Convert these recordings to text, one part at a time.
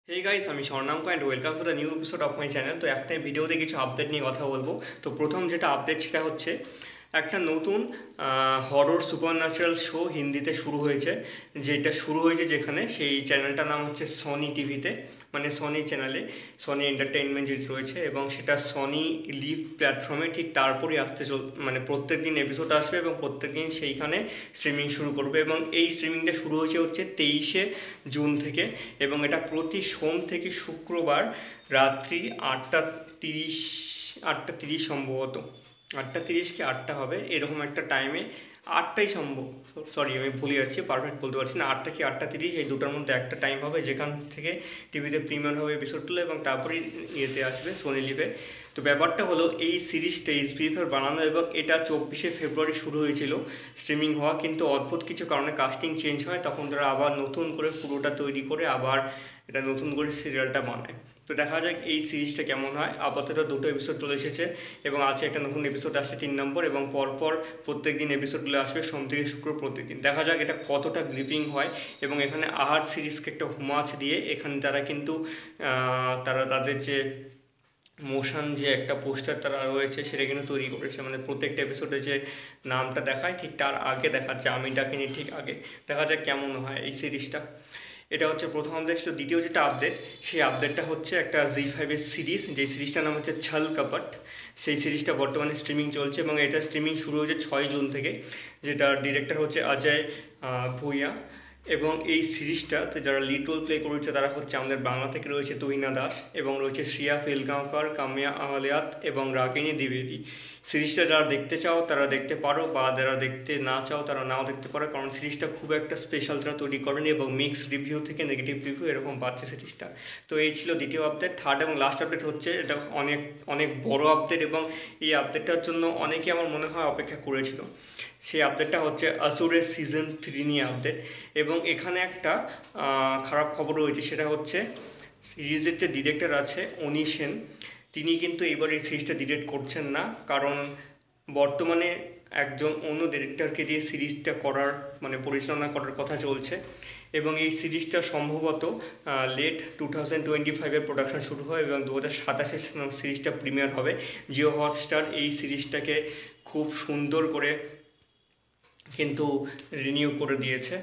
हे guys আমি Swarnanka and welcome to the new episode of my channel. তো একটা ভিডিওতে কিছু আপডেট নিয়ে কথা বলবো। তো প্রথম যেটা আপডেট সেটা হচ্ছে একটা নতুন হরর সুপারন্যাচারাল শো হিন্দিতে শুরু হয়েছে। যেখানে সেই চ্যানেলটার নাম হচ্ছে সনি টিভিতে, মানে সনি চ্যানেলে, সনি এন্টারটেইনমেন্ট যেটা রয়েছে, এবং সেটা সনি লিভ প্ল্যাটফর্মে ঠিক তারপরই মানে প্রত্যেক দিন এপিসোড আসবে এবং প্রত্যেক দিন সেইখানে স্ট্রিমিং শুরু করবে। এবং এই স্ট্রিমিংটা শুরু হচ্ছে 23শে জুন থেকে, এবং এটা প্রতি সোম থেকে শুক্রবার রাত্রি 8:30, 8:30 সম্ভবত, 8:30 কি 8টা হবে এরকম একটা টাইমে, 8টাই সম্ভব, সরি আমি ভুলে যাচ্ছি, পারফেক্ট বলতে পারছি না, 8টা কি 8:30 এই দুটোর মধ্যে একটা টাইম হবে যেখান থেকে টিভিতে প্রিমিয়ার হবে এপিসোডগুলো, এবং তারপরেই ইয়েতে আসবে সোনি লিভে। তো ব্যাপারটা হলো এই সিরিজটা এইচবিএফের বানানো, এবং এটা 24শে ফেব্রুয়ারি শুরু হয়েছিল স্ট্রিমিং হওয়া, কিন্তু অদ্ভুত কিছু কারণে কাস্টিং চেঞ্জ হয়, তখন তারা আবার নতুন করে পুরোটা তৈরি করে আবার এটা নতুন করে সিরিয়ালটা বানায়। তো দেখা যাক এই সিরিজটা কেমন হয়। আপাতত দুটো এপিসোড চলে এসেছে এবং আছে একটা নতুন এপিসোড আসছে 3 নম্বর, এবং পরপর প্রত্যেক দিন এপিসোডগুলো আসবে সোম থেকে শুক্র প্রত্যেকদিন। দেখা যাক এটা কতটা গ্রিপিং হয়। এবং এখানে আহার সিরিজকে একটা হোমাচ দিয়ে এখানে তারা কিন্তু তারা তাদের যে মোশন যে একটা পোস্টার তারা রয়েছে সেটা কিন্তু তৈরি করেছে, মানে প্রত্যেকটা এপিসোডে যে নামটা দেখায় ঠিক তার আগে দেখাচ্ছে, আমি ডাকিনি ঠিক আগে। দেখা যাক কেমন হয় এই সিরিজটা। এটা হচ্ছে প্রথম আপডেট। তো দ্বিতীয় যেটা আপডেট, সেই আপডেটটা হচ্ছে একটা জি5-এর সিরিজ, যে সিরিজটার নাম হচ্ছে ছল কপট। সেই সিরিজটা বর্তমানে স্ট্রিমিং চলছে এবং এটা স্ট্রিমিং শুরু হয়েছে 6 জুন থেকে, যেটা ডিরেক্টর হচ্ছে অজয় ভূঁইয়া। এবং এই সিরিজটাতে যারা লিড রোল প্লে করেছে তারা হচ্ছে আমাদের বাংলা থেকে রয়েছে তুহিনা দাস, এবং রয়েছে শ্রিয়া ফিলগাঁওকর, কাম্যা আহলিয়াত এবং রাগিনী দ্বিবেদী। সিরিজটা যারা দেখতে চাও তারা দেখতে পারো, বা যারা দেখতে না চাও তারা নাও দেখতে পারো, কারণ সিরিজটা খুব একটা স্পেশাল তারা তৈরি করেনি, এবং মিক্স রিভিউ থেকে নেগেটিভ রিভিউ এরকম পাচ্ছে সিরিজটা। তো এই ছিল দ্বিতীয় আপডেট। থার্ড এবং লাস্ট আপডেট হচ্ছে, এটা অনেক অনেক বড় আপডেট, এবং এই আপডেটটার জন্য অনেকে আমার মনে হয় অপেক্ষা করেছিল। সেই আপডেটটা হচ্ছে আসুরের সিজন 3 নিয়ে আপডেট। এবং এখানে একটা খারাপ খবর রয়েছে, সেটা হচ্ছে সিরিজের যে ডিরেক্টর আছে অনি সেন, তিনি কিন্তু এবার এই সিরিজটা ডিরেক্ট করছেন না, কারণ বর্তমানে একজন অন্য ডিরেক্টরকে দিয়ে সিরিজটা করার মানে পরিচালনা করার কথা চলছে। এবং এই সিরিজটা সম্ভবত লেট 2025-এর প্রোডাকশন শুরু হয় এবং 2027-এ সিরিজটা প্রিমিয়ার হবে। জিও হটস্টার এই সিরিজটাকে খুব সুন্দর করে কিন্তু রিনিউ করে দিয়েছে,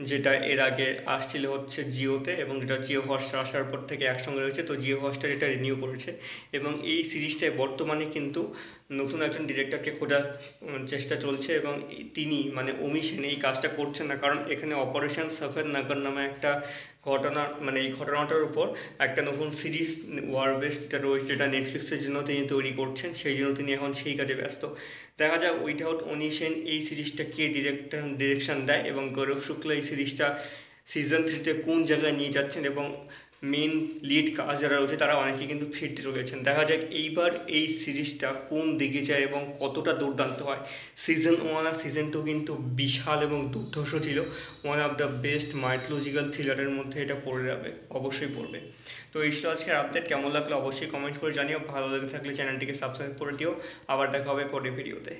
যেটা এর আগে আসছিল হচ্ছে জিওতে, এবং যেটা জিও হটস্টার আসার পর থেকে একসঙ্গে রয়েছে। তো জিও হটস্টার এটা রিনিউ করেছে, এবং এই সিরিজটায় বর্তমানে কিন্তু নতুন একজন ডিরেক্টরকে খোঁজার চেষ্টা চলছে, এবং তিনি মানে অমি সেন এই কাজটা করছেন না, কারণ এখানে অপারেশন সফেদ নগর নামে একটা ঘটনা, মানে এই ঘটনাটার উপর একটা নতুন সিরিজ ওয়ার বেস্ট যেটা রয়েছে, যেটা নেটফ্লিক্সের জন্য তিনি তৈরি করছেন, সেই জন্য তিনি এখন সেই কাজে ব্যস্ত। দেখা যাক উইথাউট অনি সেন এই সিরিজটা কে ডিরেকশন দেয়, এবং গৌরব শুক্লা এই সিরিজটা সিজন 3-তে কোন জায়গায় নিয়ে যাচ্ছেন, এবং মেন লিড কাজ যারা রয়েছে তারা অনেকে কিন্তু ফিরতে চলেছেন। দেখা যাক এইবার এই সিরিজটা কোন দিকে যায় এবং কতটা দুর্দান্ত হয়। সিজন 1 আর সিজন 2 কিন্তু বিশাল এবং দুর্ধর্ষ ছিল, one of the best mythological থ্রিলারের মধ্যে এটা পড়ে যাবে, অবশ্যই পড়বে। তো এই ছিল আজকের আপডেট। কেমন লাগলো অবশ্যই কমেন্ট করে জানিও, ভালো লেগে থাকলে চ্যানেলটিকে সাবস্ক্রাইব করে দিও। আবার দেখা হবে পরের ভিডিওতে।